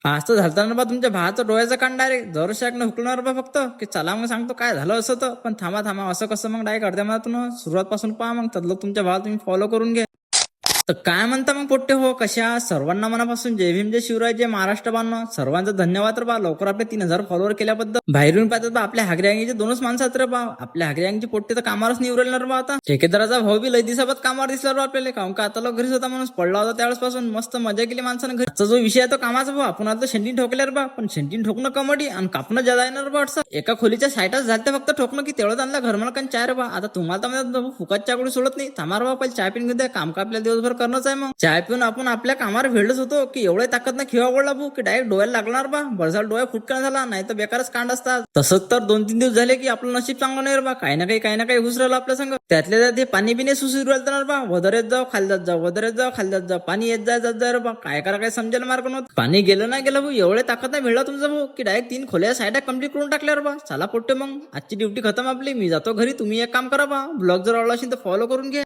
असं झालं ना बा तुमच्या भावाचं डोळ्याचं कान डायरेक्ट जर शाकनं हुकणार बा फक्त की चला मग सांगतो काय झालं असं तर पण थांबा थांबा असं कसं मग डायरेक्ट अर्ध्या मनातून सुरुवात पासून पहा मग त्यातलं तुमच्या भावाला तुम्ही फॉलो करून घ्या. तर काय म्हणता मग पोट्टे हो कशा सर्वांना मनापासून जय भीम जय शिवराय जय महाराष्ट्र बांधव सर्वांचा धन्यवाद रे बा लवकर आपले 3,000 फॉलोअर केल्याबद्दल. बाहेरून पाहतात बा आपल्या हागऱ्यांगीचे दोनच माणसं आहेत रे बा आपल्या हागऱ्यांगीचे पोट्टे तर कामावरच निवडणार बा आता ठेकेदाराचा भाऊ बी लय दिवसाबाद कामावर दिसला बा आपल्याला काहून का आता लोक घरीच होता म्हणून पडला होता त्यावेळेस पासून मस्त मजा केली माणसानं घरी. जो विषय आहे तो कामाचा भाऊ आपण आता शेंडीन ठोकल्यावर बा पण शेंडीन ठोकणं कमडी आणि कापणं ज्यादा येणार बा वाटतं एका खोलीच्या साईटच झालं फक्त ठोकणं की तेवढं आणलं घर मला चाय रे बा आता तुम्हाला तर म्हणतात फुकट चाकडू सोडत नाही थांबार बा पहिले चाय पिऊन घेऊ काम का आपल्याला दिवसभर करणंच आहे मग चाय पिऊन आपण आपल्या कामावर भेटच होतो की एवढे ताकद ना खिवा गोळला भाऊ की डायरेक्ट डोळ्याला लागणार बा बरसाल डोळ्या फुटका झाला नाही तर बेकारच कांड असतात. तसंच तर 2-3 दिवस झाले की आपलं नशीब चांगलं नाही रे बा काही ना काही हुस राहिलं आपल्या संग त्यातल्या त्यात ते पाणी बिने सुसरू राहिलं बा वदर येत जाऊ खाली जात जाऊ वदर येत जाऊ खाली जात जाऊ पाणी येत जात जात रे बा काय करा काय समजायला मार्ग नव्हतं पाणी गेलं ना गेलं भाऊ एवढे ताकद नाही भेटला तुमचा भाऊ की डायरेक्ट 3 खोल्या साईडा कम्प्लीट करून टाकल्यावर बा चला पोट्टे मग आजची ड्युटी खतम आपली मी जातो घरी तुम्ही एक काम करा बा ब्लॉग जर आवडला असेल तर फॉलो करून घ्या.